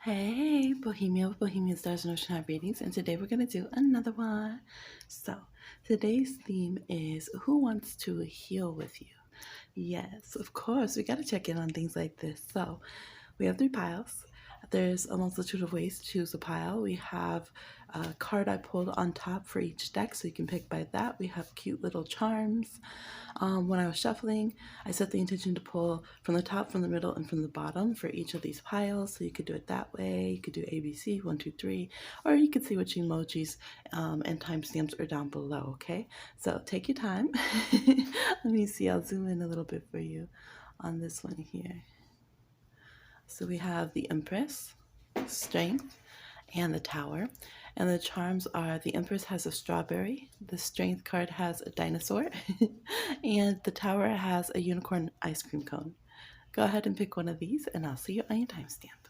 Hey, Bohemia with Bohemian Stars and Ocean Eye Readings, and today we're going to do another one. So, today's theme is Who Wants to Heal with You? Yes, of course, we got to check in on things like this. So, we have three piles. There's a multitude of ways to choose a pile. We have a card I pulled on top for each deck, so you can pick by that. We have cute little charms. When I was shuffling, I set the intention to pull from the top, from the middle, and from the bottom for each of these piles. So you could do it that way. You could do ABC, 1, 2, 3, or you could see which emojis and timestamps are down below, okay? So take your time. Let me see, I'll zoom in a little bit for you on this one here. So we have the Empress, Strength, and the Tower. And the charms are the Empress has a strawberry, the Strength card has a dinosaur, and the Tower has a unicorn ice cream cone. Go ahead and pick one of these, and I'll see you on your timestamp.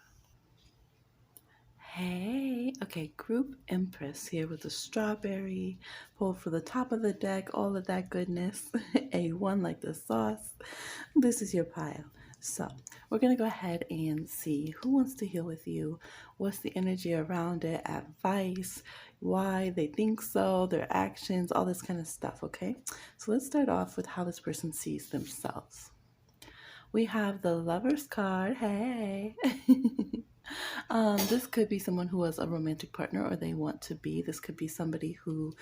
Hey, okay, Group Empress here with the strawberry, pull for the top of the deck, all of that goodness, A1 like the sauce. This is your pile. So we're going to go ahead and see who wants to heal with you, what's the energy around it, advice, why they think so, their actions, all this kind of stuff, okay? So let's start off with how this person sees themselves. We have the Lover's card. Hey. This could be someone who has a romantic partner or they want to be. This could be somebody who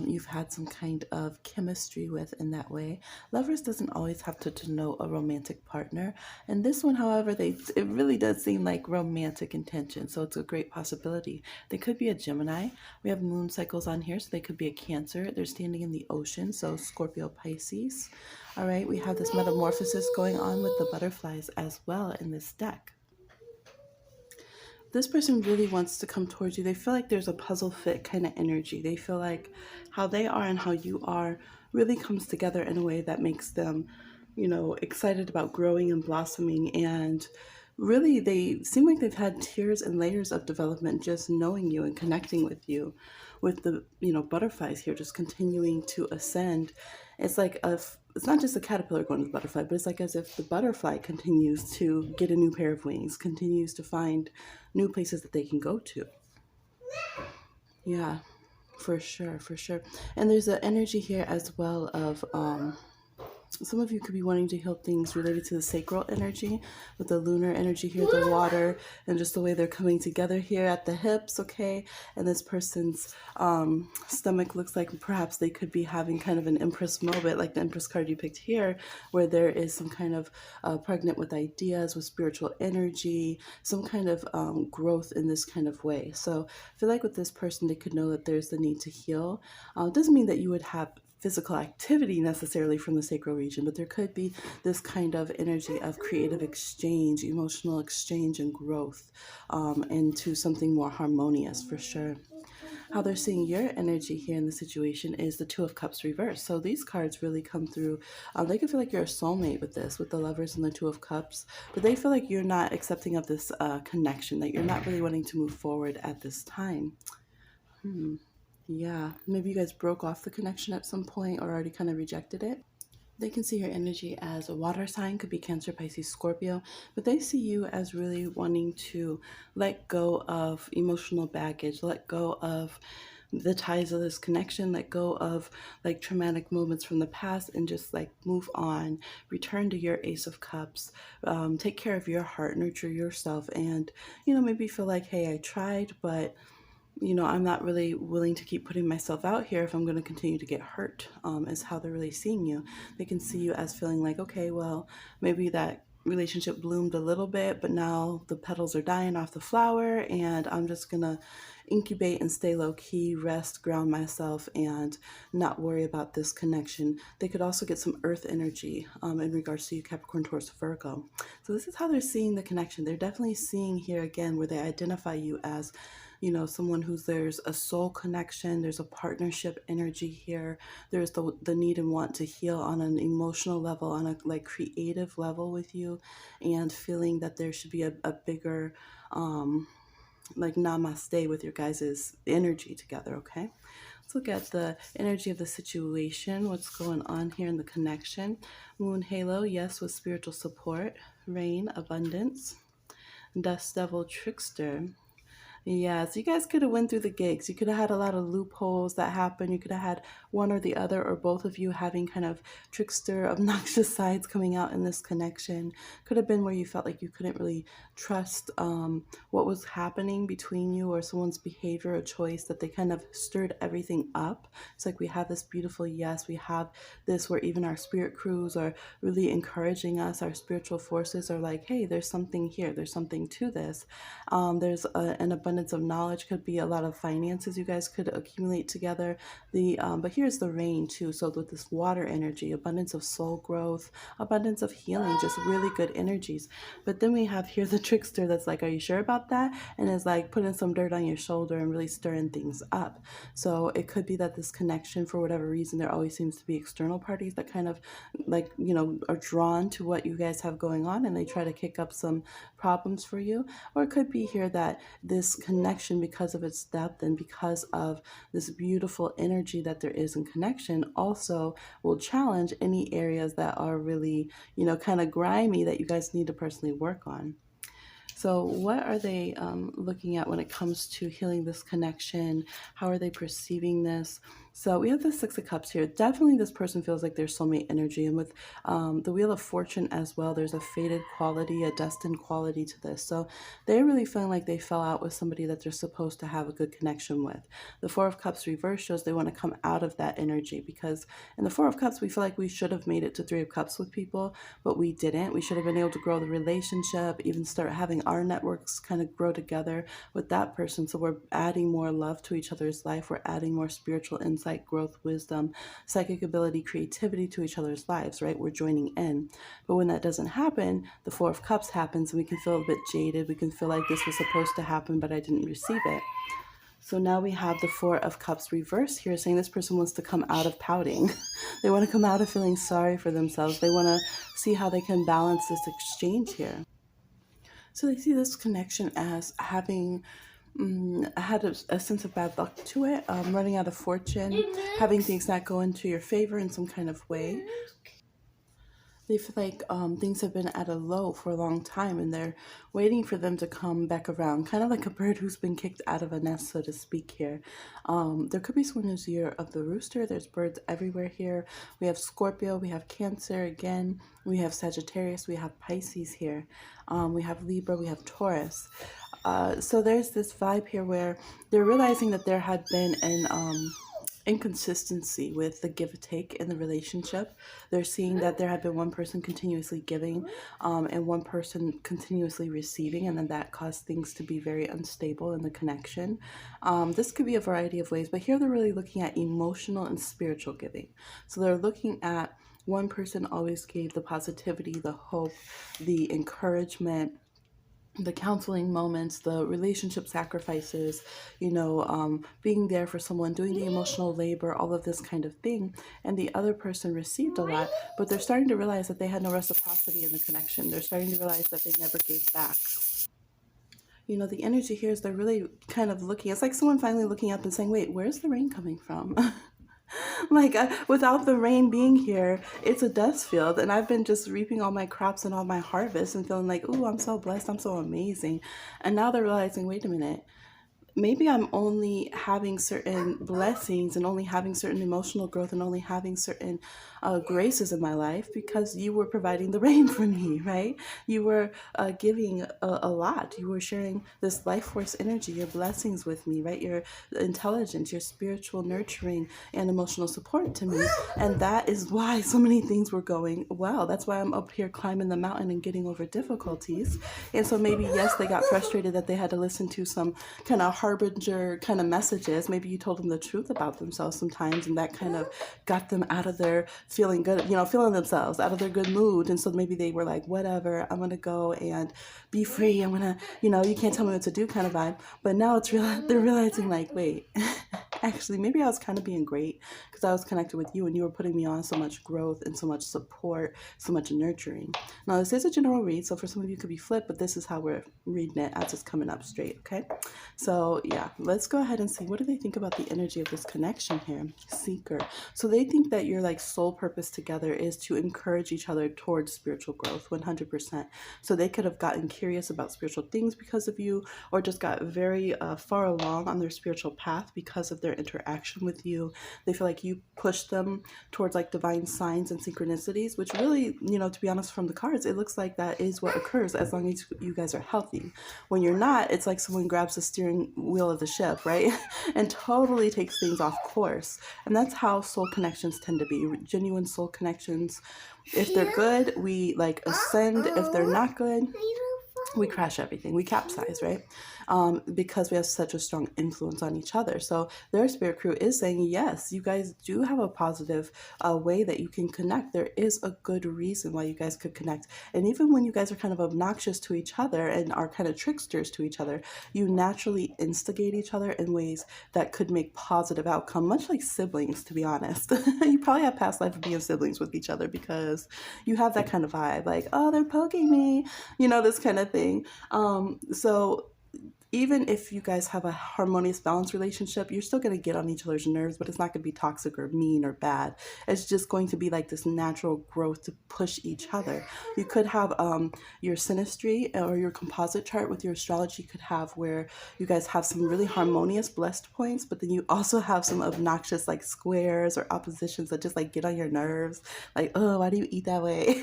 you've had some kind of chemistry with in that way. Lovers doesn't always have to denote a romantic partner. And this one, however, it really does seem like romantic intention. So it's a great possibility. They could be a Gemini. We have moon cycles on here, so they could be a Cancer. They're standing in the ocean, so Scorpio, Pisces. All right, we have this metamorphosis going on with the butterflies as well in this deck. This person really wants to come towards you. They feel like there's a puzzle fit kind of energy. They feel like how they are and how you are really comes together in a way that makes them, excited about growing and blossoming. And really, they seem like they've had tiers and layers of development just knowing you and connecting with you, with the, butterflies here just continuing to ascend. It's like it's not just a caterpillar going to the butterfly, but it's like as if the butterfly continues to get a new pair of wings, continues to find new places that they can go to. Yeah, for sure, for sure. And there's an energy here as well of some of you could be wanting to heal things related to the sacral energy, with the lunar energy here, the water, and just the way they're coming together here at the hips, okay? And this person's stomach looks like perhaps they could be having kind of an Empress moment, like the Empress card you picked here, where there is some kind of pregnant with ideas, with spiritual energy, some kind of growth in this kind of way. So I feel like with this person, they could know that there's the need to heal. It doesn't mean that you would have physical activity necessarily from the sacral region, but there could be this kind of energy of creative exchange, emotional exchange, and growth into something more harmonious for sure. How they're seeing your energy here in the situation is the Two of Cups reversed. So these cards really come through. They can feel like you're a soulmate with this, with the Lovers and the Two of Cups, but they feel like you're not accepting of this connection, that you're not really wanting to move forward at this time. Yeah, maybe you guys broke off the connection at some point or already kind of rejected it. They can see your energy as a water sign, could be Cancer, Pisces, Scorpio, but they see you as really wanting to let go of emotional baggage, let go of the ties of this connection, let go of like traumatic moments from the past, and just like move on, return to your Ace of Cups, take care of your heart, nurture yourself, and maybe feel like, hey, I tried, but I'm not really willing to keep putting myself out here if I'm going to continue to get hurt, is how they're really seeing you. They can see you as feeling like, okay, well, maybe that relationship bloomed a little bit, but now the petals are dying off the flower, and I'm just going to incubate and stay low key, rest, ground myself, and not worry about this connection. They could also get some earth energy in regards to you, Capricorn, Taurus, Virgo. So this is how they're seeing the connection. They're definitely seeing here again where they identify you as someone there's a soul connection, there's a partnership energy here, there's the need and want to heal on an emotional level, on a like creative level with you, and feeling that there should be a bigger like namaste with your guys' energy together, okay? Let's look at the energy of the situation, what's going on here in the connection. Moon halo, yes, with spiritual support. Rain, abundance. Dust Devil Trickster. Yeah, so you guys could have went through the gigs. You could have had a lot of loopholes that happen. You could have had one or the other, or both of you having kind of trickster, obnoxious sides coming out in this connection. Could have been where you felt like you couldn't really trust what was happening between you, or someone's behavior or choice, that they kind of stirred everything up. It's like we have this beautiful yes, we have this where even our spirit crews are really encouraging us. Our spiritual forces are like, hey, there's something here, there's something to this. There's an abundance of knowledge, could be a lot of finances you guys could accumulate together. But here's the rain too. So with this water energy, abundance of soul growth, abundance of healing, just really good energies. But then we have here the trickster that's like, are you sure about that? And is like putting some dirt on your shoulder and really stirring things up. So it could be that this connection, for whatever reason, there always seems to be external parties that kind of like, are drawn to what you guys have going on, and they try to kick up some problems for you. Or it could be here that this connection, because of its depth and because of this beautiful energy that there is in connection, also will challenge any areas that are really, kind of grimy, that you guys need to personally work on. So what are they looking at when it comes to healing this connection? How are they perceiving this? So we have the Six of Cups here. Definitely this person feels like there's soulmate energy. And with the Wheel of Fortune as well, there's a fated quality, a destined quality to this. So they're really feeling like they fell out with somebody that they're supposed to have a good connection with. The Four of Cups reverse shows they want to come out of that energy, because in the Four of Cups, we feel like we should have made it to Three of Cups with people, but we didn't. We should have been able to grow the relationship, even start having our networks kind of grow together with that person. So we're adding more love to each other's life. We're adding more spiritual insight, growth, wisdom, psychic ability, creativity to each other's lives, right? We're joining in. But when that doesn't happen, the Four of Cups happens, and we can feel a bit jaded. We can feel like this was supposed to happen, but I didn't receive it. So now we have the Four of Cups reverse here, saying this person wants to come out of pouting. They want to come out of feeling sorry for themselves. They want to see how they can balance this exchange here. So they see this connection as having had a sense of bad luck to it, running out of fortune, having things not go into your favor in some kind of way. They feel like things have been at a low for a long time, and they're waiting for them to come back around, kind of like a bird who's been kicked out of a nest, so to speak here. There could be someone who's year of the rooster. There's birds everywhere here. We have Scorpio, we have Cancer again, we have Sagittarius, we have Pisces here, we have Libra, we have Taurus. So there's this vibe here where they're realizing that there had been an inconsistency with the give and take in the relationship. They're seeing that there had been one person continuously giving and one person continuously receiving, and then that caused things to be very unstable in the connection. This could be a variety of ways, but here they're really looking at emotional and spiritual giving. So they're looking at one person always gave the positivity, the hope, the encouragement, the counseling moments, the relationship sacrifices, being there for someone, doing the emotional labor, all of this kind of thing. And the other person received a lot, but they're starting to realize that they had no reciprocity in the connection. They're starting to realize that they never gave back. The energy here is they're really kind of looking, it's like someone finally looking up and saying, wait, where's the rain coming from? Like without the rain being here, it's a dust field, and I've been just reaping all my crops and all my harvest and feeling like, ooh, I'm so blessed, I'm so amazing. And now they're realizing, wait a minute, maybe I'm only having certain blessings and only having certain emotional growth and only having certain graces in my life because you were providing the rain for me, right? You were giving a lot. You were sharing this life force energy, your blessings with me, right? Your intelligence, your spiritual nurturing and emotional support to me. And that is why so many things were going well. That's why I'm up here climbing the mountain and getting over difficulties. And so maybe, yes, they got frustrated that they had to listen to some kind of harbinger kind of messages. Maybe you told them the truth about themselves sometimes, and that kind of got them out of their feeling good, feeling themselves out of their good mood. And so maybe they were like, whatever, I'm going to go and be free. I'm going to, you can't tell me what to do kind of vibe. But now they're realizing like, wait, Actually, maybe I was kind of being great because I was connected with you and you were putting me on so much growth and so much support, so much nurturing. Now, this is a general read, so for some of you it could be flipped, but this is how we're reading it as it's coming up straight, okay? So, yeah, let's go ahead and see what do they think about the energy of this connection here. Seeker. So they think that your like sole purpose together is to encourage each other towards spiritual growth 100%. So they could have gotten curious about spiritual things because of you, or just got very far along on their spiritual path because of their interaction with you. They feel like you push them towards like divine signs and synchronicities, which really, to be honest, from the cards, it looks like that is what occurs as long as you guys are healthy. When you're not, it's like someone grabs the steering wheel of the ship, right? And totally takes things off course. And that's how soul connections tend to be. Genuine soul connections. If they're good, we like ascend. If they're not good, we crash everything. We capsize, right? Because we have such a strong influence on each other. So their spirit crew is saying, yes, you guys do have a positive way that you can connect. There is a good reason why you guys could connect. And even when you guys are kind of obnoxious to each other and are kind of tricksters to each other, you naturally instigate each other in ways that could make positive outcome, much like siblings, to be honest. You probably have past life of being siblings with each other because you have that kind of vibe, like, oh, they're poking me, this kind of thing. So even if you guys have a harmonious, balanced relationship, you're still going to get on each other's nerves, but it's not going to be toxic or mean or bad. It's just going to be like this natural growth to push each other. You could have your synastry or your composite chart with your astrology could have where you guys have some really harmonious, blessed points, but then you also have some obnoxious like squares or oppositions that just like get on your nerves. Like, oh, why do you eat that way?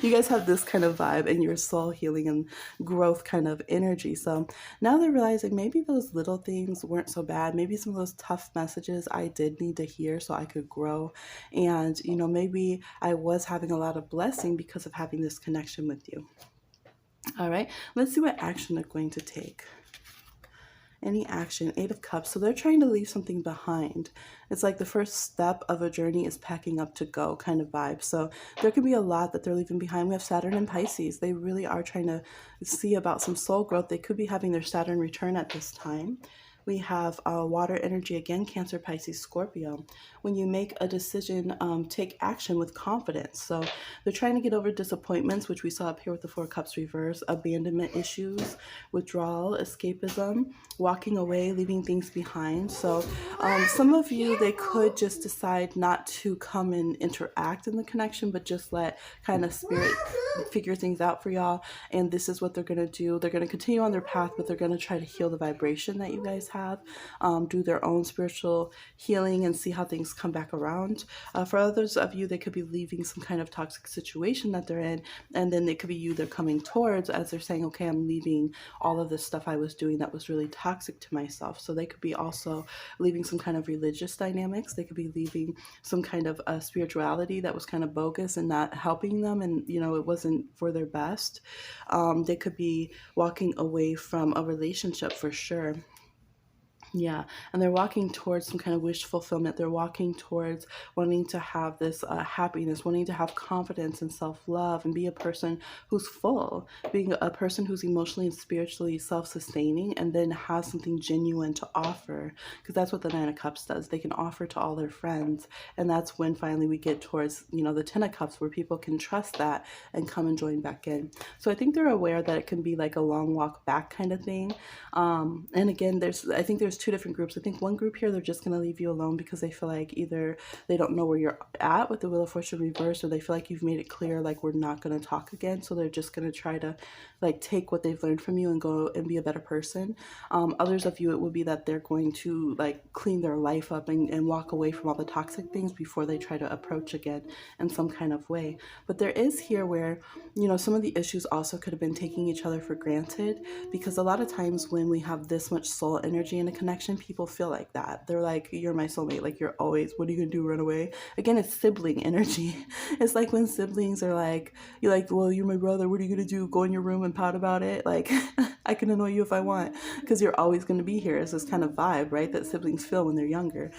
You guys have this kind of vibe in your soul healing and growth kind of energy. So now they're realizing maybe those little things weren't so bad. Maybe some of those tough messages I did need to hear so I could grow. And, maybe I was having a lot of blessing because of having this connection with you. All right, let's see what action they're going to take. Any action, 8 of Cups. So they're trying to leave something behind. It's like the first step of a journey is packing up to go kind of vibe. So there could be a lot that they're leaving behind. We have Saturn and Pisces. They really are trying to see about some soul growth. They could be having their Saturn return at this time. We have water energy again, Cancer, Pisces, Scorpio. When you make a decision, take action with confidence. So they're trying to get over disappointments, which we saw up here with the 4 Cups reverse, abandonment issues, withdrawal, escapism, walking away, leaving things behind. So some of you, they could just decide not to come and interact in the connection, but just let kind of spirit figure things out for y'all. And this is what they're going to do. They're going to continue on their path, but they're going to try to heal the vibration that you guys have, do their own spiritual healing and see how things come back around. For others of you, they could be leaving some kind of toxic situation that they're in, and then it could be you they're coming towards as they're saying, okay, I'm leaving all of this stuff I was doing that was really toxic to myself. So they could be also leaving some kind of religious dynamics. They could be leaving some kind of spirituality that was kind of bogus and not helping them, and it wasn't for their best. They could be walking away from a relationship for sure. Yeah, and they're walking towards some kind of wish fulfillment. They're walking towards wanting to have this happiness, wanting to have confidence and self-love and be a person who's full, being a person who's emotionally and spiritually self-sustaining, and then has something genuine to offer, because that's what the 9 of Cups does. They can offer to all their friends, and that's when finally we get towards, the 10 of Cups, where people can trust that and come and join back in. So I think they're aware that it can be like a long walk back kind of thing. And again, I think there's 2 different groups. I think one group here, they're just going to leave you alone because they feel like either they don't know where you're at with the Wheel of Fortune reverse, or they feel like you've made it clear like we're not going to talk again. So they're just going to try to like take what they've learned from you and go and be a better person. Others of you, it would be that they're going to like clean their life up and walk away from all the toxic things before they try to approach again in some kind of way. But there is here where, some of the issues also could have been taking each other for granted, because a lot of times when we have this much soul energy in a connection, people feel like that. They're like, you're my soulmate. Like, you're always, what are you going to do? Run away? Again, it's sibling energy. It's like when siblings are like, you're like, well, you're my brother. What are you going to do? Go in your room and pout about it? Like, I can annoy you if I want, because you're always going to be here. It's this kind of vibe, right, that siblings feel when they're younger.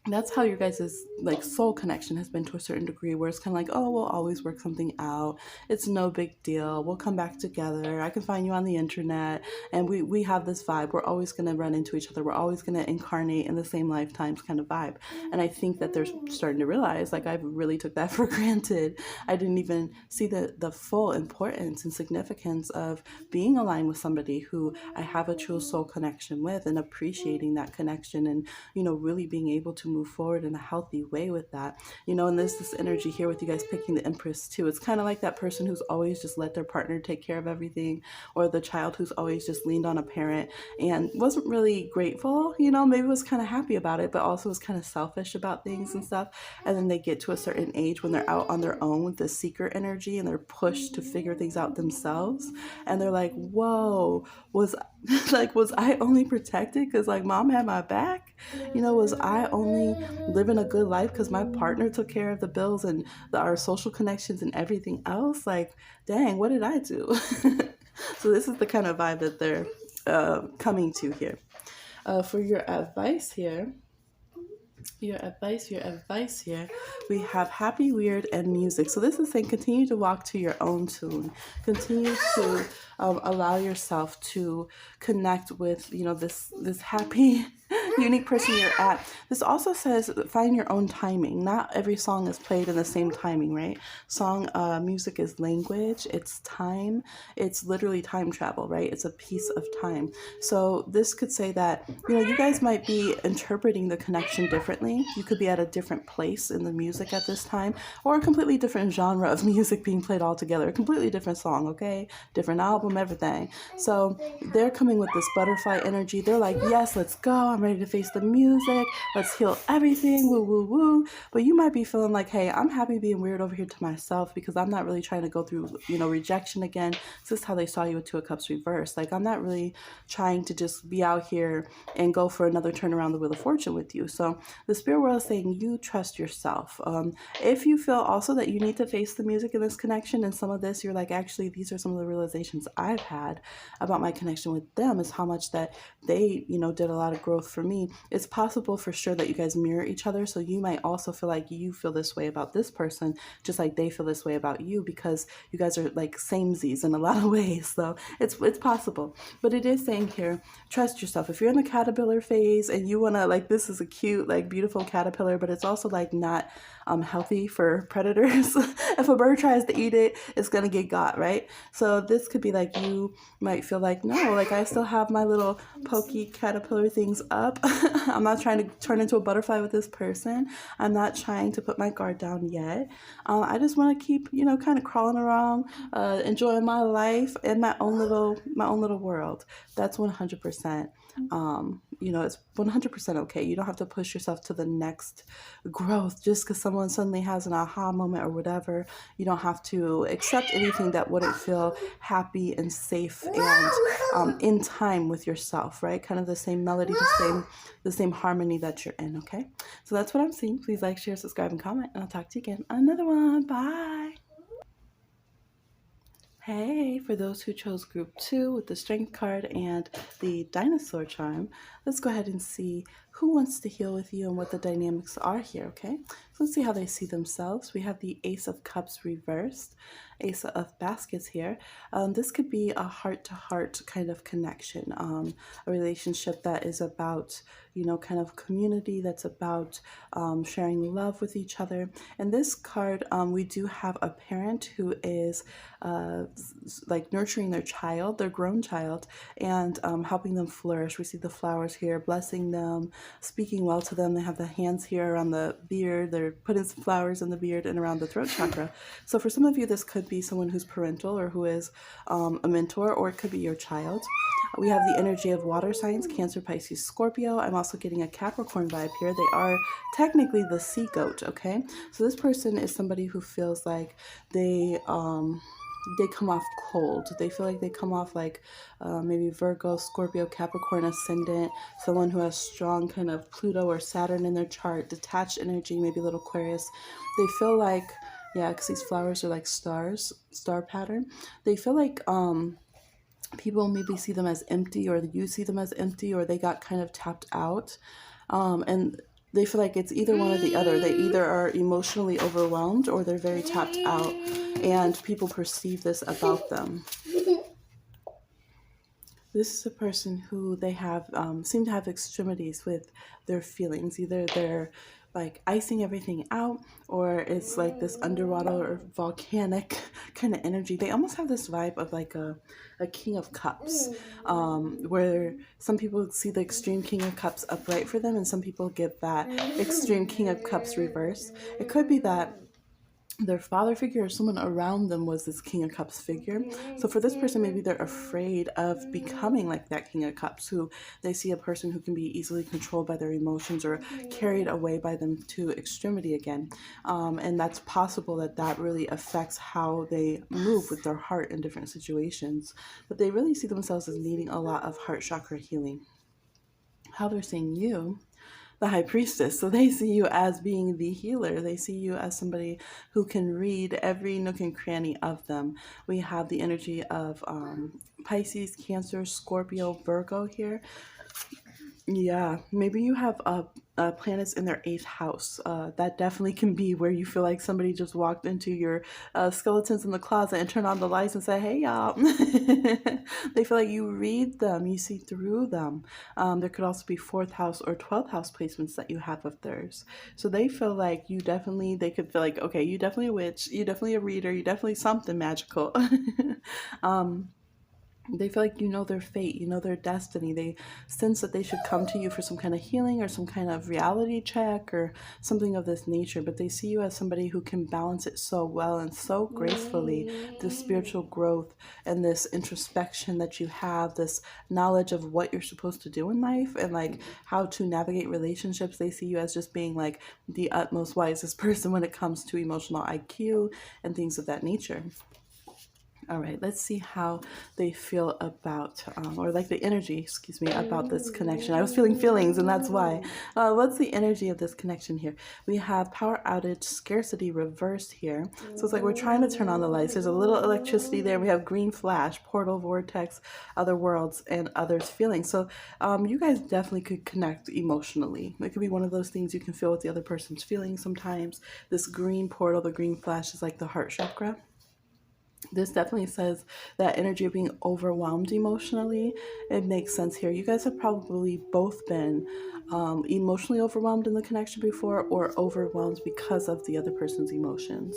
That's how your guys' like soul connection has been to a certain degree, where it's kind of like, oh, we'll always work something out, it's no big deal, we'll come back together, I can find you on the internet, and we have this vibe, we're always going to run into each other, we're always going to incarnate in the same lifetimes kind of vibe. And I think that they're starting to realize, like, I really took that for granted. I didn't even see the full importance and significance of being aligned with somebody who I have a true soul connection with, and appreciating that connection, and really being able to move forward in a healthy way with that. And there's this energy here with you guys picking the Empress too. It's kind of like that person who's always just let their partner take care of everything, or the child who's always just leaned on a parent and wasn't really grateful, maybe was kind of happy about it, but also was kind of selfish about things and stuff. And then they get to a certain age when they're out on their own with the seeker energy, and they're pushed to figure things out themselves. And they're like, whoa, was was I only protected because like mom had my back? Was I only living a good life because my partner took care of the bills and our social connections and everything else? Like, dang, what did I do? So this is the kind of vibe that they're coming to here. For your advice here, we have happy, weird, and music. So this is saying continue to walk to your own tune. Continue to allow yourself to connect with, this happy, unique person you're at. This also says find your own timing. Not every song is played in the same timing, right? Music is language. It's time. It's literally time travel, right? It's a piece of time. So this could say that, you guys might be interpreting the connection differently. You could be at a different place in the music at this time, or a completely different genre of music being played altogether. A completely different song, okay? Different album, everything. So they're coming with this butterfly energy. They're like, yes, let's go. I'm ready to face the music. Let's heal everything. Woo, woo, woo. But you might be feeling like, hey, I'm happy being weird over here to myself because I'm not really trying to go through, rejection again. This is how they saw you with Two of Cups reversed. Like, I'm not really trying to just be out here and go for another turn around the Wheel of Fortune with you. So the spirit world is saying you trust yourself. If you feel also that you need to face the music in this connection, and some of this you're like, actually, these are some of the realizations I've had about my connection with them, is how much that they, did a lot of growth for me. It's possible for sure that you guys mirror each other. So you might also feel like you feel this way about this person, just like they feel this way about you, because you guys are like samesies in a lot of ways. So it's possible. But it is saying here, trust yourself. If you're in the caterpillar phase and you want to, like, this is a cute, like, beautiful caterpillar, but it's also like not healthy for predators. If a bird tries to eat it, it's going to get got, right? So this could be like, you might feel like, no, like, I still have my little pokey caterpillar things up. I'm not trying to turn into a butterfly with this person. I'm not trying to put my guard down yet. I just want to keep, kind of crawling around, enjoying my life in my own little world. That's 100%. It's 100% okay. You don't have to push yourself to the next growth just because someone suddenly has an aha moment or whatever. You don't have to accept anything that wouldn't feel happy and safe and in time with yourself, right? Kind of the same melody, the same harmony that you're in, okay? So that's what I'm seeing. Please like, share, subscribe, and comment, and I'll talk to you again on another one. Bye. Hey, for those who chose group 2 with the strength card and the dinosaur charm, let's go ahead and see who wants to heal with you and what the dynamics are here, okay? So let's see how they see themselves. We have the Ace of Cups reversed, Ace of Baskets here. This could be a heart-to-heart kind of connection, a relationship that is about, kind of community, that's about sharing love with each other. And this card, we do have a parent who is like nurturing their child, their grown child, and helping them flourish. We see the flowers here, blessing them, speaking well to them. They have the hands here around the beard. They're putting some flowers in the beard and around the throat chakra. So for some of you, this could be someone who's parental or who is a mentor, or it could be your child. We have the energy of water signs, Cancer, Pisces, Scorpio. I'm also getting a Capricorn vibe here. They are technically the sea goat, okay? So this person is somebody who feels like they come off cold. They feel like they come off like maybe Virgo, Scorpio, Capricorn ascendant, someone who has strong kind of Pluto or Saturn in their chart, detached energy, maybe a little Aquarius. They feel like, yeah, because these flowers are like stars, star pattern. They feel like people maybe see them as empty, or you see them as empty, or they got kind of tapped out. And They feel like it's either one or the other. They either are emotionally overwhelmed or they're very tapped out, and people perceive this about them. This is a person who they have seem to have extremities with their feelings. Either they're like icing everything out, or it's like this underwater or volcanic kind of energy. They almost have this vibe of like a King of Cups, where some people see the extreme King of Cups upright for them, and some people get that extreme King of Cups reverse. It could be that their father figure or someone around them was this King of Cups figure. So for this person, maybe they're afraid of becoming like that King of Cups, who they see a person who can be easily controlled by their emotions or carried away by them to extremity again. And that's possible that that really affects how they move with their heart in different situations. But they really see themselves as needing a lot of heart chakra healing. How they're seeing you, the high priestess. So they see you as being the healer. They see you as somebody who can read every nook and cranny of them. We have the energy of Pisces, Cancer, Scorpio, Virgo here. Yeah, maybe you have planets in their eighth house. That definitely can be where you feel like somebody just walked into your skeletons in the closet and turned on the lights and said, "Hey, y'all." They feel like you read them, you see through them. There could also be fourth house or 12th house placements that you have of theirs. So they feel like you definitely, they could feel like, okay, you definitely a witch, you definitely a reader, you definitely something magical. They feel like you know their fate, you know their destiny. They sense that they should come to you for some kind of healing or some kind of reality check or something of this nature. But they see you as somebody who can balance it so well and so gracefully, this spiritual growth and this introspection that you have, this knowledge of what you're supposed to do in life and like how to navigate relationships. They see you as just being like the utmost wisest person when it comes to emotional IQ and things of that nature. All right, let's see how they feel about, or like the energy, excuse me, about this connection. I was feeling feelings, and that's why. What's the energy of this connection here? We have power outage, scarcity reversed here. So it's like we're trying to turn on the lights. There's a little electricity there. We have green flash, portal, vortex, other worlds, and others feelings. So you guys definitely could connect emotionally. It could be one of those things you can feel with the other person's feelings sometimes. This green portal, the green flash is like the heart chakra. This definitely says that energy of being overwhelmed emotionally. It makes sense here. You guys have probably both been emotionally overwhelmed in the connection before or overwhelmed because of the other person's emotions.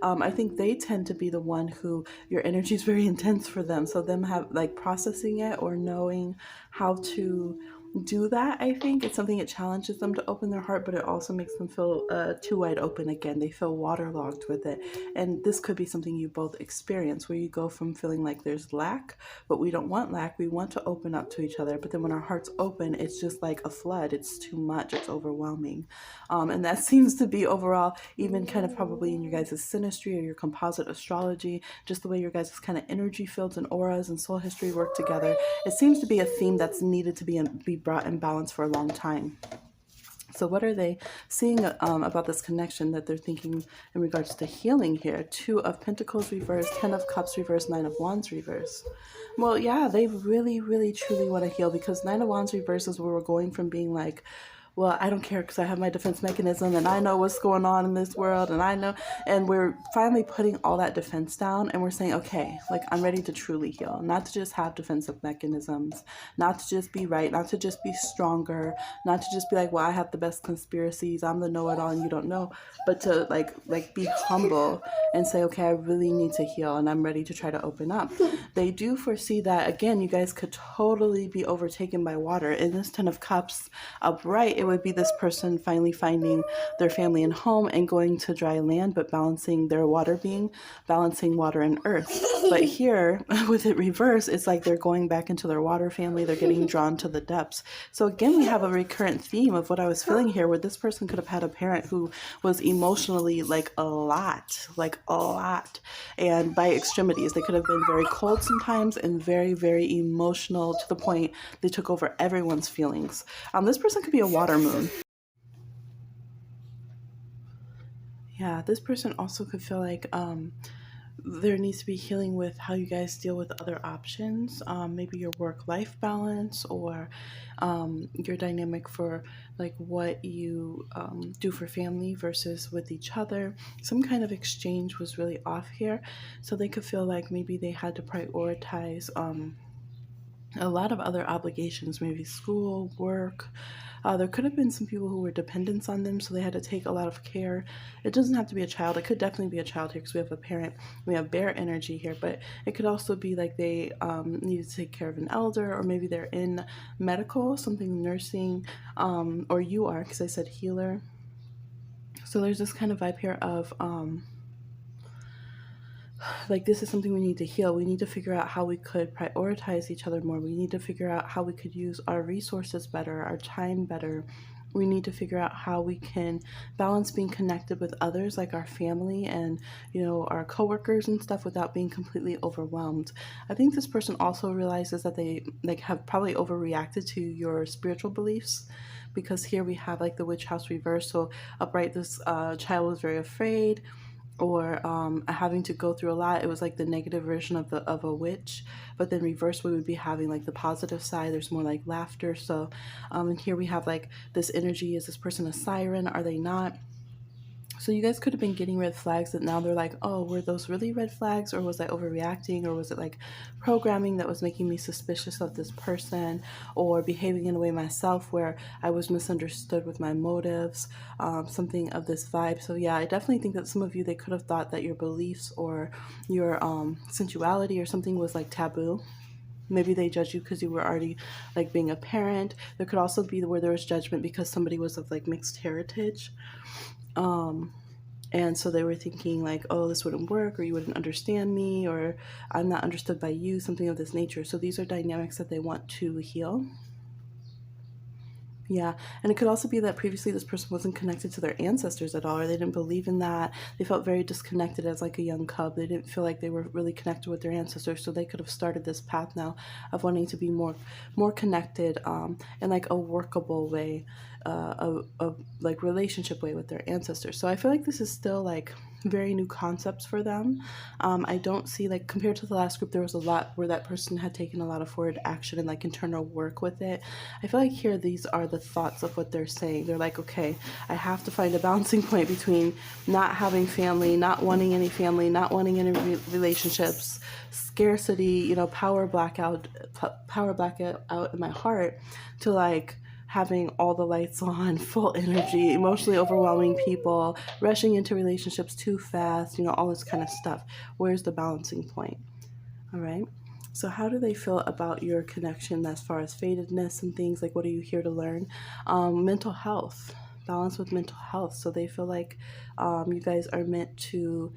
I think they tend to be the one who your energy is very intense for them. So them have like processing it or knowing how to do that, I think it's something that challenges them to open their heart, but it also makes them feel too wide open again. They feel waterlogged with it. And this could be something you both experience where you go from feeling like there's lack, but we don't want lack. We want to open up to each other. But then when our hearts open, it's just like a flood. It's too much. It's overwhelming. And that seems to be overall, even kind of probably in your guys' synastry or your composite astrology, just the way your guys' kind of energy fields and auras and soul history work together. It seems to be a theme that's needed to be brought in balance for a long time. So what are they seeing about this connection that they're thinking in regards to healing here? 2 of Pentacles reversed, 10 of Cups reversed, 9 of Wands reversed. Well, yeah, they really, really, truly want to heal because 9 of Wands reversed is where we're going from being like, well, I don't care because I have my defense mechanism and I know what's going on in this world and I know, and we're finally putting all that defense down and we're saying, okay, like I'm ready to truly heal, not to just have defensive mechanisms, not to just be right, not to just be stronger, not to just be like, well, I have the best conspiracies, I'm the know-it-all and you don't know, but to like be humble and say, okay, I really need to heal and I'm ready to try to open up. They do foresee that, again, you guys could totally be overtaken by water. In this 10 of Cups upright, it would be this person finally finding their family and home and going to dry land, but balancing their water being, balancing water and earth. But here, with it reversed, it's like they're going back into their water family. They're getting drawn to the depths. So again, we have a recurrent theme of what I was feeling here, where this person could have had a parent who was emotionally like a lot. And by extremities, they could have been very cold sometimes and very, very emotional to the point they took over everyone's feelings. This person could be a water moon. Yeah, this person also could feel like there needs to be healing with how you guys deal with other options, maybe your work-life balance, or your dynamic for like what you do for family versus with each other. Some kind of exchange was really off here, so they could feel like maybe they had to prioritize a lot of other obligations, maybe school, work. There could have been some people who were dependents on them, so they had to take a lot of care. It doesn't have to be a child. It could definitely be a child here because we have a parent. We have bear energy here, but it could also be like they need to take care of an elder, or maybe they're in medical, something nursing, or you are, because I said healer. So there's this kind of vibe here of like this is something we need to heal. We need to figure out how we could prioritize each other more. We need to figure out how we could use our resources better, our time better. We need to figure out how we can balance being connected with others, like our family and, you know, our coworkers and stuff, without being completely overwhelmed. I think this person also realizes that they like have probably overreacted to your spiritual beliefs, because here we have like the witch house reverse. So upright, this child was very afraid, or having to go through a lot. It was like the negative version of the of a witch, but then reverse, we would be having like the positive side. There's more like laughter. So and here we have like this energy. Is this person a siren? Are they not? So you guys could have been getting red flags that now they're like, oh, were those really red flags, or was I overreacting, or was it like programming that was making me suspicious of this person, or behaving in a way myself where I was misunderstood with my motives, something of this vibe. So yeah, I definitely think that some of you, they could have thought that your beliefs or your sensuality or something was like taboo. Maybe they judge you because you were already like being a parent. There could also be where there was judgment because somebody was of like mixed heritage. Um, and so they were thinking like, oh, this wouldn't work, or you wouldn't understand me, or I'm not understood by you, something of this nature. So these are dynamics that they want to heal. Yeah, and it could also be that previously this person wasn't connected to their ancestors at all, or they didn't believe in that. They felt very disconnected as like a young cub. They didn't feel like they were really connected with their ancestors, so they could have started this path now of wanting to be more connected, in like a workable way, a like relationship way with their ancestors. So I feel like this is still like very new concepts for them. I don't see, like, compared to the last group, there was a lot where that person had taken a lot of forward action and like internal work with it. I feel like here these are the thoughts of what they're saying. They're like, okay, I have to find a balancing point between not having family, not wanting any family, not wanting any relationships, scarcity, you know, power blackout out in my heart, to like having all the lights on, full energy, emotionally overwhelming people, rushing into relationships too fast, you know, all this kind of stuff. Where's the balancing point? All right. So, how do they feel about your connection as far as fatedness and things? Like, what are you here to learn? Mental health, balance with mental health. So, they feel like you guys are meant to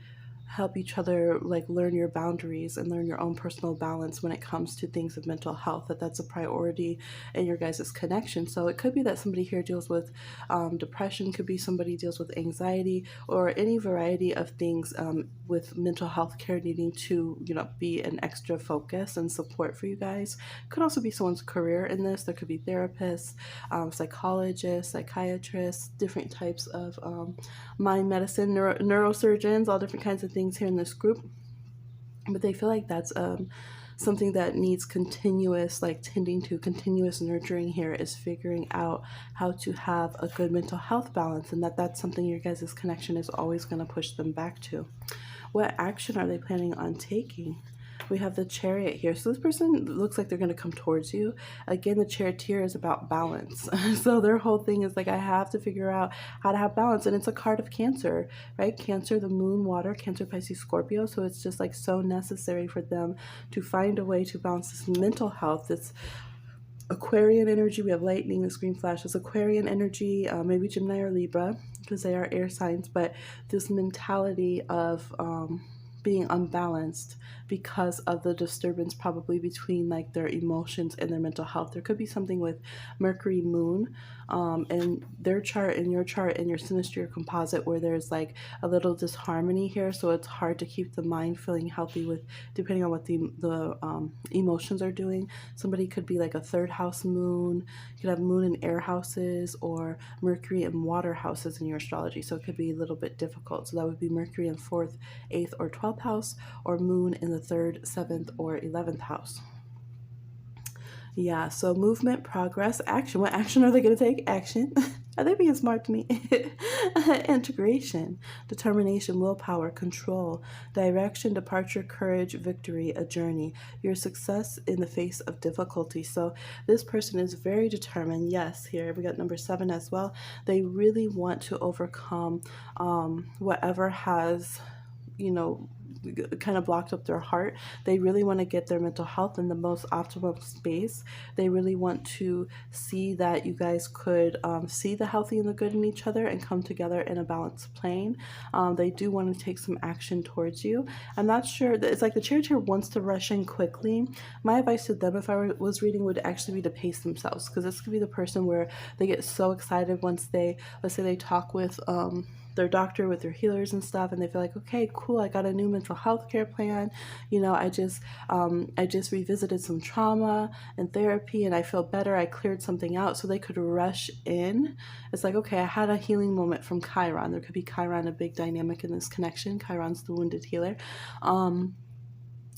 help each other, like learn your boundaries and learn your own personal balance when it comes to things of mental health. That's a priority in your guys' connection. So it could be that somebody here deals with depression, could be somebody deals with anxiety, or any variety of things with mental health care needing to, you know, be an extra focus and support for you guys. Could also be someone's career in this. There could be therapists, psychologists, psychiatrists, different types of mind medicine, neurosurgeons, all different kinds of things here in this group. But they feel like that's something that needs continuous, like tending to, continuous nurturing here, is figuring out how to have a good mental health balance, and that's something your guys' connection is always going to push them back to. What action are they planning on taking? We have the Chariot here. So this person looks like they're going to come towards you. Again, the Charioteer is about balance. So their whole thing is like, I have to figure out how to have balance. And it's a card of Cancer, right? Cancer, the moon, water, Cancer, Pisces, Scorpio. So it's just like so necessary for them to find a way to balance this mental health, this Aquarian energy. We have lightning, the screen flashes. Aquarian energy, maybe Gemini or Libra, because they are air signs, but this mentality of being unbalanced because of the disturbance probably between like their emotions and their mental health. There could be something with Mercury moon and their chart and your chart and your synastry or composite where there's like a little disharmony here. So it's hard to keep the mind feeling healthy with, depending on what the emotions are doing. Somebody could be like a third house moon. You could have moon in air houses or Mercury in water houses in your astrology. So it could be a little bit difficult. So that would be Mercury in 4th, 8th, or 12th 12th house, or moon in the 3rd, 7th, or 11th house. Yeah, so movement, progress, action. What action are they going to take? Action. Are they being smart to me? Integration, determination, willpower, control, direction, departure, courage, victory, a journey, your success in the face of difficulty. So this person is very determined. Yes, here we got number 7 as well. They really want to overcome whatever has, kind of blocked up their heart. They really want to get their mental health in the most optimal space. They really want to see that you guys could see the healthy and the good in each other and come together in a balanced plane. They do want to take some action towards you. I'm not sure that it's like the Chariot here wants to rush in quickly. My advice to them, if I was reading, would actually be to pace themselves, because this could be the person where they get so excited once they, let's say they talk with their doctor, with their healers and stuff, and they feel like, okay, cool, I got a new mental health care plan. I just revisited some trauma and therapy, and I feel better. I cleared something out, so they could rush in. It's like, okay, I had a healing moment from Chiron. There could be Chiron, a big dynamic in this connection. Chiron's the wounded healer.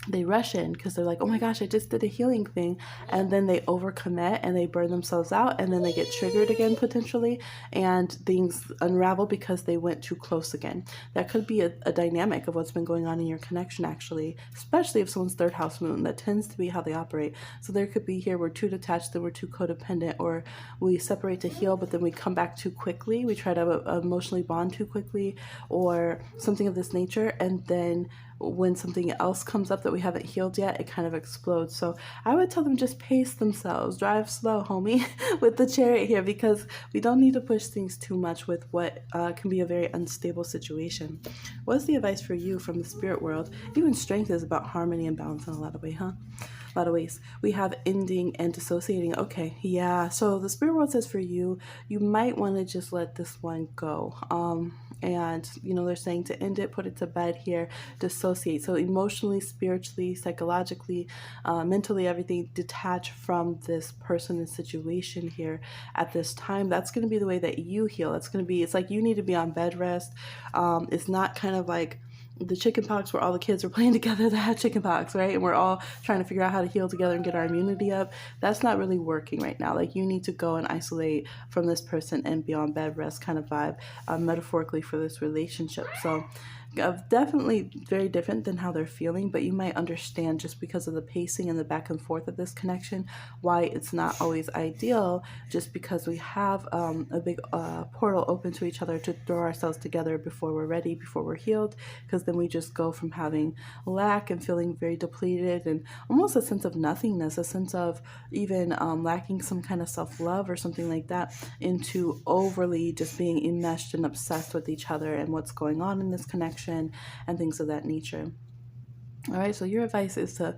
They rush in because they're like, oh my gosh, I just did a healing thing. And then they overcommit and they burn themselves out, and then they get triggered again potentially, and things unravel because they went too close again. That could be a dynamic of what's been going on in your connection, actually, especially if someone's 3rd house moon. That tends to be how they operate. So there could be here, we're too detached, then we're too codependent, or we separate to heal, but then we come back too quickly. We try to emotionally bond too quickly, or something of this nature. And then when something else comes up that we haven't healed yet, it kind of explodes. So I would tell them just pace themselves, drive slow, homie, with the Chariot here, because we don't need to push things too much with what can be a very unstable situation. What's the advice for you from the spirit world? Even strength is about harmony and balance in a lot of ways, huh? A lot of ways. We have ending and dissociating. Okay, yeah. So the spirit world says for you, you might want to just let this one go. And they're saying to end it, put it to bed here, dissociate. So emotionally, spiritually, psychologically, mentally, everything, detach from this person and situation here at this time. That's going to be the way that you heal. It's like you need to be on bed rest. It's not kind of like the chicken pox where all the kids are playing together that had chicken pox, right? And we're all trying to figure out how to heal together and get our immunity up. That's not really working right now. Like, you need to go and isolate from this person and be on bed rest kind of vibe, metaphorically, for this relationship. So definitely very different than how they're feeling, but you might understand, just because of the pacing and the back and forth of this connection, why it's not always ideal, just because we have a big portal open to each other to throw ourselves together before we're ready, before we're healed, because then we just go from having lack and feeling very depleted and almost a sense of nothingness, a sense of even lacking some kind of self-love or something like that, into overly just being enmeshed and obsessed with each other and what's going on in this connection and things of that nature. All right, so your advice is to,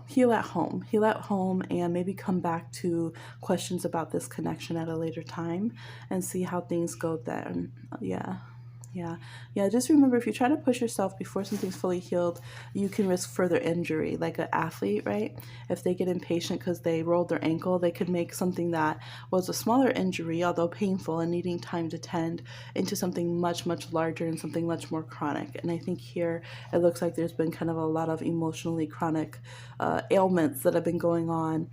heal at home, and maybe come back to questions about this connection at a later time and see how things go then. Yeah. Just remember, if you try to push yourself before something's fully healed, you can risk further injury. Like an athlete, right? If they get impatient because they rolled their ankle, they could make something that was a smaller injury, although painful and needing time to tend, into something much, much larger and something much more chronic. And I think here it looks like there's been kind of a lot of emotionally chronic ailments that have been going on,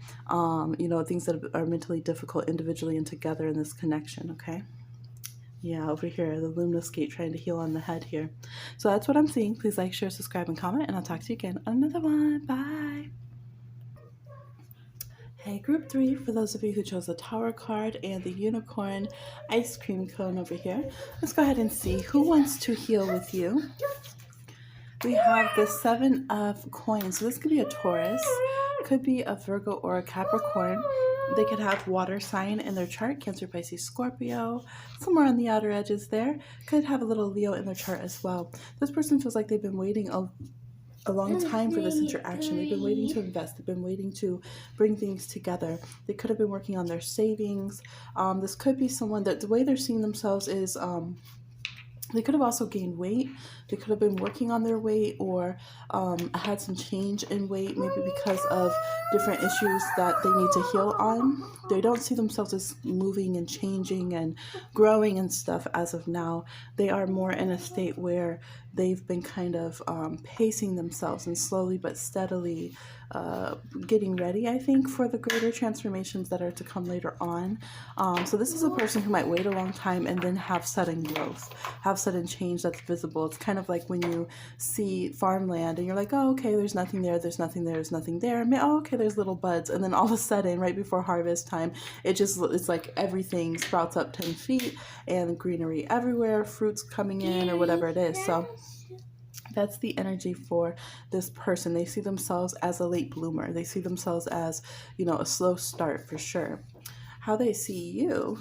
things that are mentally difficult individually and together in this connection, okay? Yeah, over here, the luminous gate trying to heal on the head here. So that's what I'm seeing. Please like, share, subscribe, and comment, and I'll talk to you again on another one. Bye. Hey, group 3, for those of you who chose the Tower card and the Unicorn ice cream cone over here, let's go ahead and see who wants to heal with you. We have the 7 of coins. So this could be a Taurus, could be a Virgo or a Capricorn. They could have water sign in their chart, Cancer, Pisces, Scorpio, somewhere on the outer edges there. Could have a little Leo in their chart as well. This person feels like they've been waiting a long time for this interaction. They've been waiting to invest. They've been waiting to bring things together. They could have been working on their savings. This could be someone that the way they're seeing themselves is they could have also gained weight. They could have been working on their weight, or had some change in weight, maybe because of different issues that they need to heal on. They don't see themselves as moving and changing and growing and stuff as of now. They are more in a state where, they've been kind of pacing themselves and slowly but steadily getting ready, I think, for the greater transformations that are to come later on. So this is a person who might wait a long time and then have sudden growth, have sudden change that's visible. It's kind of like when you see farmland and you're like, oh, okay, there's nothing there, there's nothing there, there's nothing there. Oh, okay, there's little buds. And then all of a sudden, right before harvest time, it's like everything sprouts up 10 feet and greenery everywhere, fruits coming in or whatever it is. So that's the energy for this person. They see themselves as a late bloomer. They see themselves as, a slow start for sure. How they see you.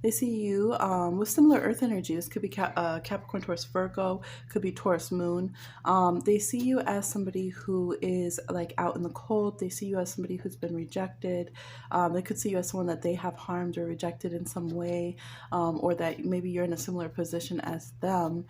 They see you with similar earth energy. This could be Capricorn, Taurus, Virgo, could be Taurus, Moon. They see you as somebody who is like out in the cold. They see you as somebody who's been rejected. They could see you as someone that they have harmed or rejected in some way, or that maybe you're in a similar position as them.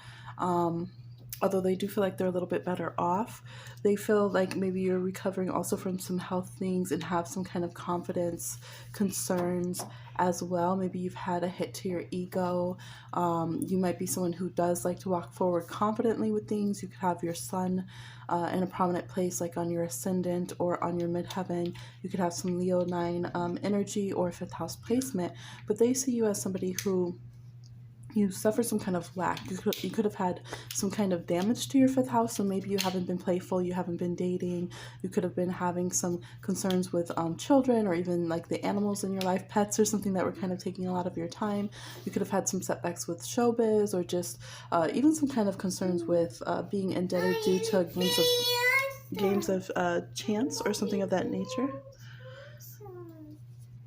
Although they do feel like they're a little bit better off, they feel like maybe you're recovering also from some health things and have some kind of confidence concerns as well. Maybe you've had a hit to your ego. You might be someone who does like to walk forward confidently with things. You could have your sun in a prominent place, like on your ascendant or on your midheaven. You could have some Leonine energy or fifth house placement, but they see you as somebody who you suffer some kind of lack. You could have had some kind of damage to your fifth house, so maybe you haven't been playful, you haven't been dating, you could have been having some concerns with children or even like the animals in your life, pets or something that were kind of taking a lot of your time. You could have had some setbacks with showbiz or just even some kind of concerns with being indebted due to games of chance or something of that nature.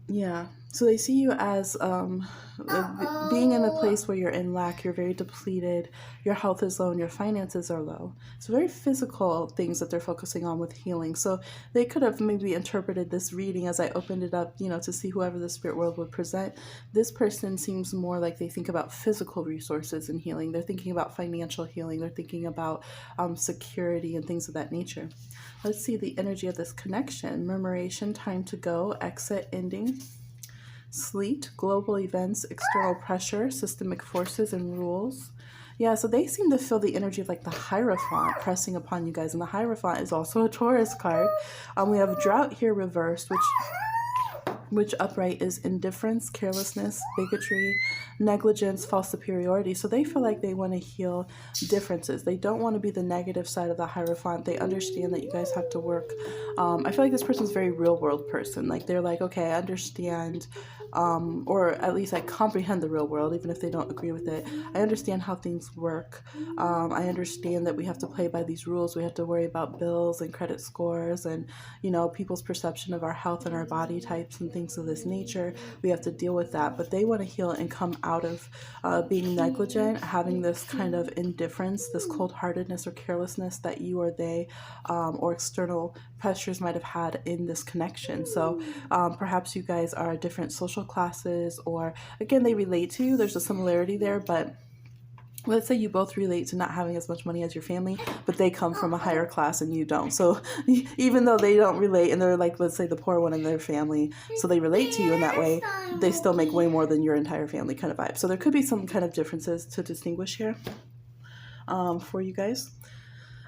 Yeah. So they see you as being in a place where you're in lack, you're very depleted, your health is low, and your finances are low. So very physical things that they're focusing on with healing. So they could have maybe interpreted this reading as I opened it up, to see whoever the spirit world would present. This person seems more like they think about physical resources and healing. They're thinking about financial healing. They're thinking about security and things of that nature. Let's see the energy of this connection. Murmuration, time to go, exit, ending. Sleet, global events, external pressure, systemic forces, and rules. Yeah, so they seem to feel the energy of like the Hierophant pressing upon you guys. And the Hierophant is also a Taurus card. We have drought here reversed, which upright is indifference, carelessness, bigotry, negligence, false superiority. So they feel like they want to heal differences. They don't want to be the negative side of the Hierophant. They understand that you guys have to work. I feel like this person's a very real world person. Like they're like, okay, I understand, or at least I comprehend the real world, even if they don't agree with it. I understand how things work. I understand that we have to play by these rules. We have to worry about bills and credit scores and, people's perception of our health and our body types and things of this nature. We have to deal with that. But they want to heal and come out of being negligent, having this kind of indifference, this cold-heartedness or carelessness that you or they or external pressures might have had in this connection. So perhaps you guys are different social classes, or again, they relate to you. There's a similarity there, but let's say you both relate to not having as much money as your family, but they come from a higher class and you don't. So even though they don't relate and they're like, let's say the poor one in their family, so they relate to you in that way, they still make way more than your entire family kind of vibe. So there could be some kind of differences to distinguish here for you guys.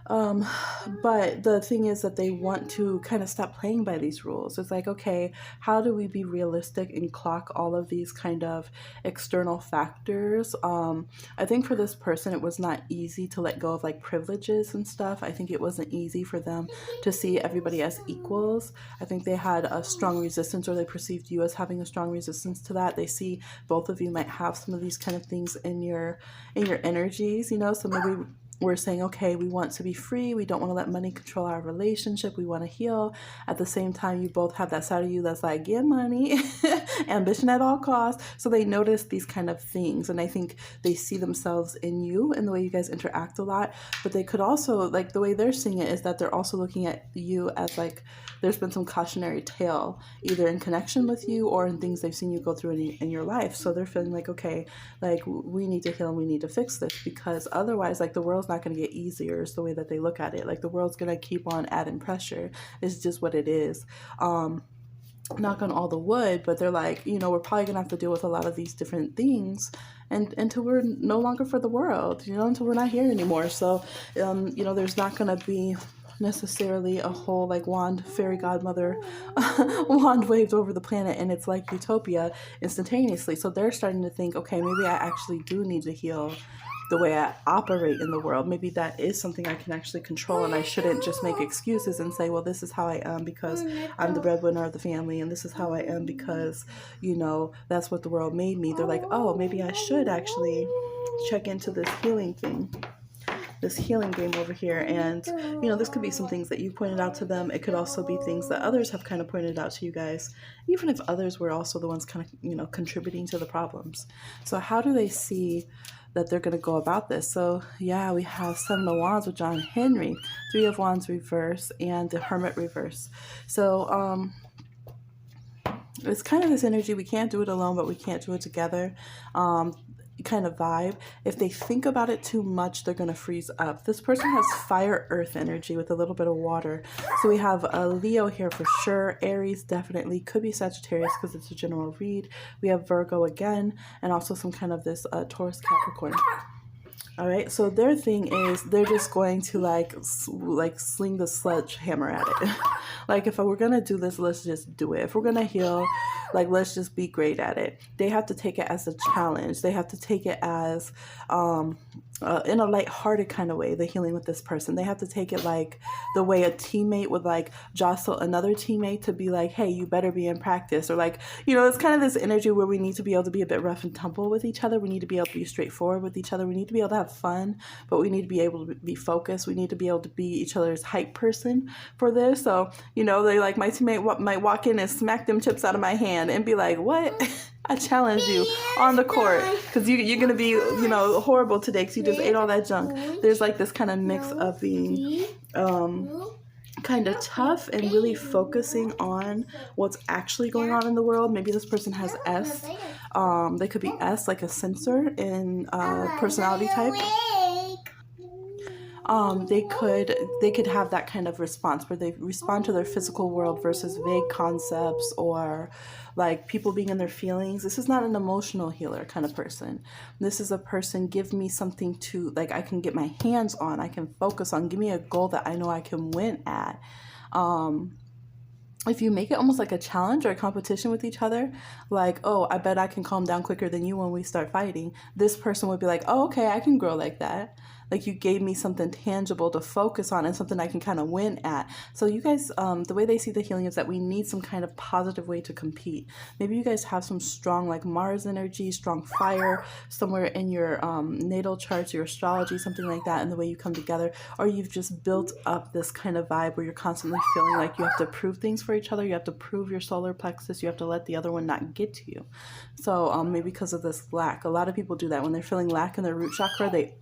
But the thing is that they want to kind of stop playing by these rules. It's like, okay, how do we be realistic and clock all of these kind of external factors? I think for this person, it was not easy to let go of like privileges and stuff. I think it wasn't easy for them to see everybody as equals. I think they had a strong resistance, or they perceived you as having a strong resistance to that. They see both of you might have some of these kind of things in your energies, so maybe we're saying, okay, we want to be free. We don't want to let money control our relationship. We want to heal. At the same time, you both have that side of you that's like, get money, ambition at all costs. So they notice these kind of things. And I think they see themselves in you and the way you guys interact a lot. But they could also, like the way they're seeing it is that they're also looking at you as like, there's been some cautionary tale, either in connection with you or in things they've seen you go through in your life. So they're feeling like, okay, like we need to heal and we need to fix this, because otherwise, like the world's not going to get easier is the way that they look at it. Like the world's going to keep on adding pressure. It's just what it is. knock on all the wood, but they're like, you know, we're probably gonna have to deal with a lot of these different things and until we're no longer for the world, you know, until we're not here anymore. So you know, there's not gonna be necessarily a whole like wand fairy godmother wand waved over the planet and it's like utopia instantaneously. So they're starting to think, okay, maybe I actually do need to heal the way I operate in the world. Maybe that is something I can actually control, and I shouldn't just make excuses and say, well, this is how I am because I'm the breadwinner of the family, and this is how I am because, you know, that's what the world made me. They're like, oh, maybe I should actually check into this healing thing, this healing game over here. And, you know, this could be some things that you pointed out to them. It could also be things that others have kind of pointed out to you guys, even if others were also the ones kind of, you know, contributing to the problems. So how do they see that they're going to go about this? So yeah, we have Seven of Wands with John Henry, Three of Wands reverse, and the Hermit reverse. So it's kind of this energy, we can't do it alone, but we can't do it together kind of vibe. If they think about it too much, they're going to freeze up. This person has fire earth energy with a little bit of water. So we have a Leo here for sure. Aries definitely. Could be Sagittarius because it's a general read. We have Virgo again, and also some kind of this Taurus Capricorn. All right, so their thing is they're just going to like sling the sledgehammer at it. Like, if we're gonna do this, let's just do it. If we're gonna heal, like, let's just be great at it. They have to take it as a challenge. They have to take it as in a lighthearted kind of way, the healing with this person. They have to take it like the way a teammate would like jostle another teammate to be like, hey, you better be in practice. Or like, you know, it's kind of this energy where we need to be able to be a bit rough and tumble with each other. We need to be able to be straightforward with each other. We need to be able to have fun, but we need to be able to be focused. We need to be able to be each other's hype person for this. So, you know, they like, my teammate might walk in and smack them chips out of my hand and be like, what? I challenge you on the court because you're going to be, you know, horrible today because you just ate all that junk. There's like this kind of mix of being kind of tough and really focusing on what's actually going on in the world. Maybe this person has S. They could be S, like a sensor in personality type. They could have that kind of response where they respond to their physical world versus vague concepts or like people being in their feelings. This is not an emotional healer kind of person. This is a person, give me something to like I can get my hands on, I can focus on, give me a goal that I know I can win at. If you make it almost like a challenge or a competition with each other, like, oh, I bet I can calm down quicker than you when we start fighting, this person would be like, oh, okay, I can grow like that. Like, you gave me something tangible to focus on and something I can kind of win at. So you guys, the way they see the healing is that we need some kind of positive way to compete. Maybe you guys have some strong like Mars energy, strong fire somewhere in your natal charts, your astrology, something like that, and the way you come together. Or you've just built up this kind of vibe where you're constantly feeling like you have to prove things for each other. You have to prove your solar plexus. You have to let the other one not get to you. So maybe because of this lack, a lot of people do that. When they're feeling lack in their root chakra, they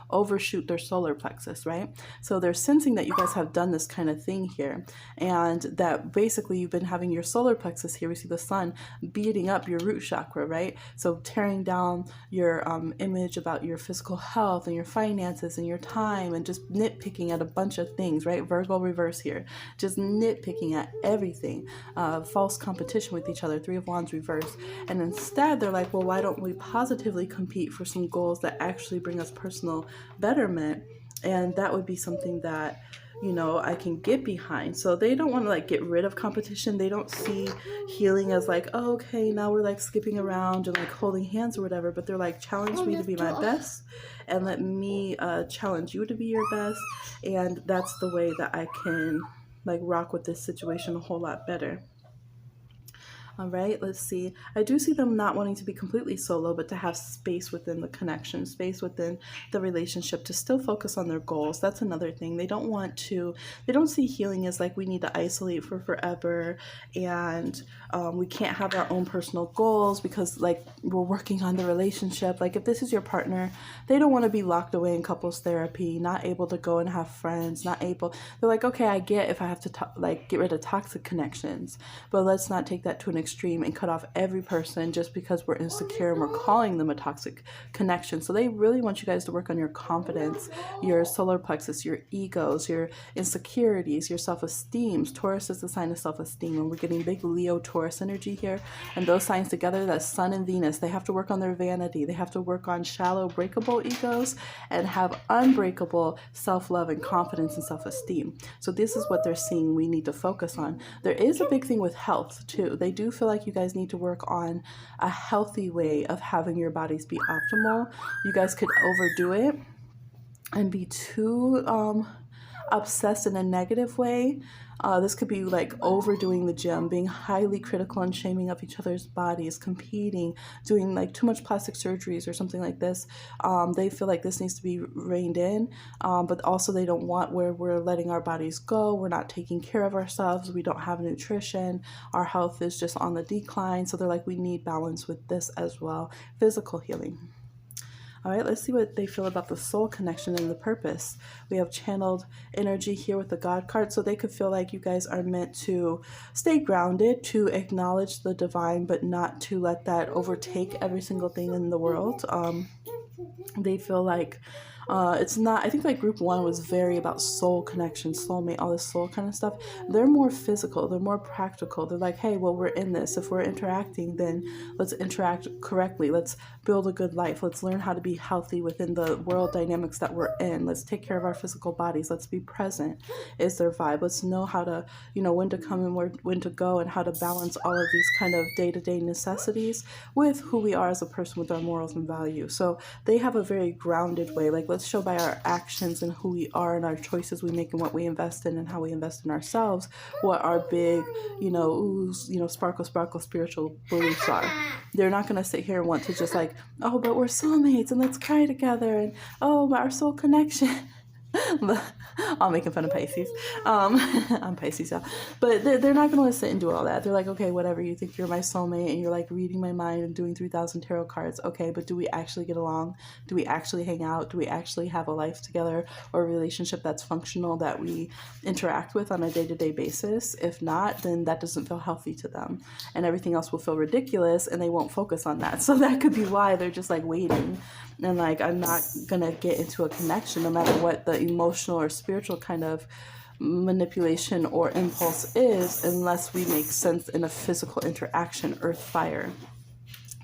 overshoot their solar plexus, right? So they're sensing that you guys have done this kind of thing here, and that basically you've been having your solar plexus here. We see the sun beating up your root chakra, right? So tearing down your image about your physical health and your finances and your time, and just nitpicking at a bunch of things, right? Virgo reverse here, just nitpicking at everything, false competition with each other, Three of Wands reverse. And instead they're like, well, why don't we positively compete for some goals that actually bring us personal betterment? And that would be something that, you know, I can get behind. So they don't want to like get rid of competition. They don't see healing as like, oh, okay, now we're like skipping around and like holding hands or whatever, but they're like, challenge me to be my best and let me challenge you to be your best. And that's the way that I can like rock with this situation a whole lot better. All right, let's see. I do see them not wanting to be completely solo, but to have space within the connection, space within the relationship, to still focus on their goals. That's another thing. They don't see healing as like we need to isolate for forever and we can't have our own personal goals because like we're working on the relationship. Like if this is your partner, they don't want to be locked away in couples therapy, not able to go and have friends, not able. They're like, okay, I get if I have to like get rid of toxic connections, but let's not take that to an extreme and cut off every person just because we're insecure and we're calling them a toxic connection. So they really want you guys to work on your confidence, your solar plexus, your egos, your insecurities, your self-esteem. Taurus is the sign of self-esteem, and we're getting big Leo Taurus energy here. And those signs together, that's Sun and Venus, they have to work on their vanity. They have to work on shallow, breakable egos and have unbreakable self-love and confidence and self-esteem. So this is what they're seeing we need to focus on. There is a big thing with health too. They do feel like you guys need to work on a healthy way of having your bodies be optimal. You guys could overdo it and be too obsessed in a negative way. This could be like overdoing the gym, being highly critical and shaming of each other's bodies, competing, doing like too much plastic surgeries or something like this. They feel like this needs to be reined in, but also they don't want where we're letting our bodies go. We're not taking care of ourselves. We don't have nutrition. Our health is just on the decline. So they're like, we need balance with this as well. Physical healing. All right, let's see what they feel about the soul connection and the purpose. We have channeled energy here with the God card, so they could feel like you guys are meant to stay grounded, to acknowledge the divine, but not to let that overtake every single thing in the world. They feel like it's not, I think like group one was very about soul connection, soulmate, all this soul kind of stuff. They're more physical, they're more practical. They're like, hey, well, we're in this. If we're interacting, then let's interact correctly. Let's build a good life. Let's learn how to be healthy within the world dynamics that we're in. Let's take care of our physical bodies. Let's be present is their vibe. Let's know how to, when to come and when to go, and how to balance all of these kind of day-to-day necessities with who we are as a person, with our morals and values. So they have a very grounded way. Like, let's show by our actions and who we are and our choices we make and what we invest in and how we invest in ourselves, what our big, sparkle, spiritual beliefs are. They're not going to sit here and want to just like, oh, but we're soulmates and let's cry together, and oh, our soul connection. I'm making fun of Pisces. I'm Pisces, yeah. But they're not going to sit and do all that. They're like, okay, whatever, you think you're my soulmate and you're like reading my mind and doing 3,000 tarot cards. Okay, but do we actually get along? Do we actually hang out? Do we actually have a life together or a relationship that's functional that we interact with on a day-to-day basis? If not, then that doesn't feel healthy to them. And everything else will feel ridiculous and they won't focus on that. So that could be why they're just like waiting. And like, I'm not going to get into a connection no matter what the emotional or spiritual kind of manipulation or impulse is, unless we make sense in a physical interaction, earth, fire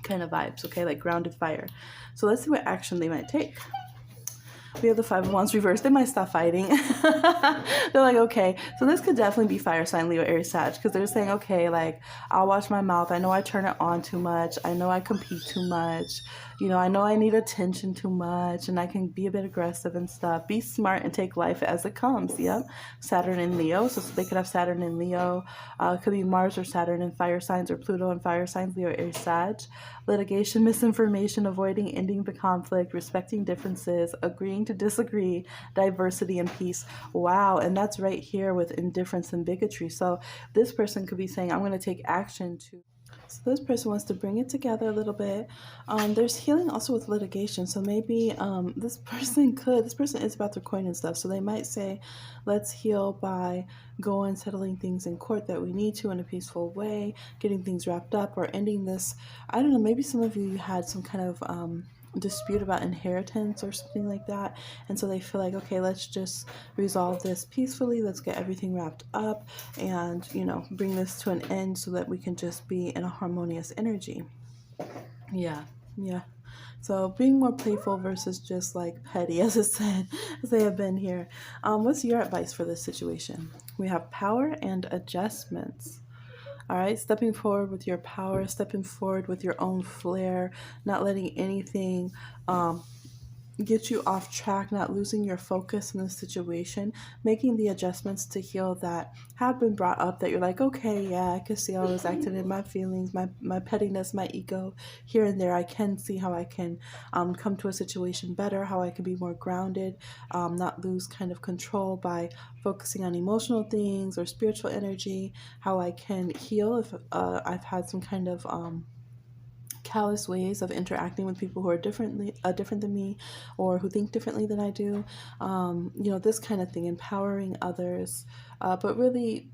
kind of vibes, okay? Like grounded fire. So let's see what action they might take. We have the Five of Wands reversed. They might stop fighting. They're like, okay, so this could definitely be fire sign, Leo, Aries, Sag, because they're saying, okay, like, I'll watch my mouth. I know I turn it on too much. I know I compete too much. I know I need attention too much, and I can be a bit aggressive and stuff. Be smart and take life as it comes. Yep. Saturn in Leo. So they could have Saturn in Leo. It could be Mars or Saturn in fire signs, or Pluto in fire signs, Leo, Aries, Sag. Litigation, misinformation, avoiding ending the conflict, respecting differences, agreeing to disagree, diversity, and peace. Wow. And that's right here with indifference and bigotry. So this person could be saying, I'm going to take action to... So this person wants to bring it together a little bit. There's healing also with litigation. So maybe this person is about their coin and stuff. So they might say, let's heal by going, settling things in court that we need to in a peaceful way, getting things wrapped up, or ending this. I don't know, maybe some of you had some kind of dispute about inheritance or something like that, and so they feel like, okay, let's just resolve this peacefully, let's get everything wrapped up and bring this to an end so that we can just be in a harmonious energy. Yeah So being more playful versus just like petty, as it said, as they have been here. What's your advice for this situation? We have power and adjustments. All right, stepping forward with your power, stepping forward with your own flair, not letting anything get you off track, not losing your focus in the situation, making the adjustments to heal that have been brought up that you're like, okay, yeah, I can see I was acting in my feelings, my pettiness, my ego here and there. I can see how I can come to a situation better, how I can be more grounded, not lose kind of control by focusing on emotional things or spiritual energy, how I can heal if I've had some kind of callous ways of interacting with people who are different than me, or who think differently than I do. This kind of thing, empowering others, but really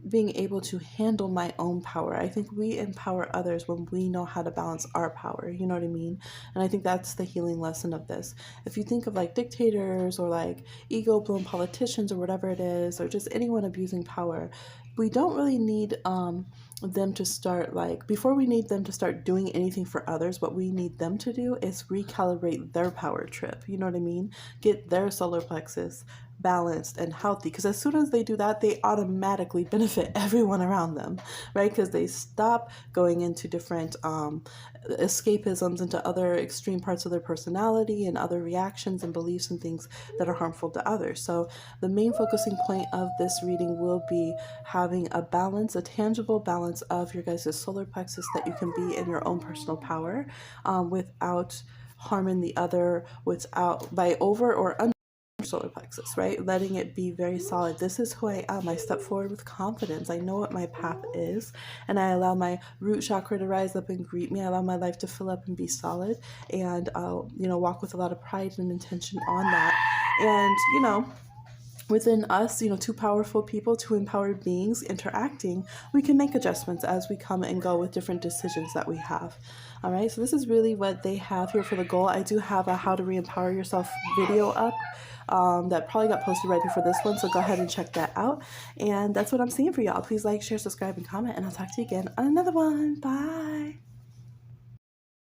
being able to handle my own power. I think we empower others when we know how to balance our power. You know what I mean? And I think that's the healing lesson of this. If you think of like dictators or like ego blown politicians or whatever it is, or just anyone abusing power, we don't really need them to start, like, before we need them to start doing anything for others, what we need them to do is recalibrate their power trip. You know what I mean? Get their solar plexus balanced and healthy, because as soon as they do that, they automatically benefit everyone around them, right? Because they stop going into different escapisms, into other extreme parts of their personality and other reactions and beliefs and things that are harmful to others. So the main focusing point of this reading will be having a balance, a tangible balance of your guys' solar plexus, that you can be in your own personal power without harming the other, without by over or under solar plexus, right? Letting it be very solid. This is who I am. I step forward with confidence. I know what my path is, and I allow my root chakra to rise up and greet me. I allow my life to fill up and be solid, and I'll, walk with a lot of pride and intention on that. And, within us, two powerful people, two empowered beings interacting, we can make adjustments as we come and go with different decisions that we have. All right, so this is really what they have here for the goal. I do have a how to re-empower yourself video up that probably got posted right before this one, so go ahead and check that out. And that's what I'm seeing for y'all. Please like, share, subscribe, and comment, and I'll talk to you again on another one. Bye.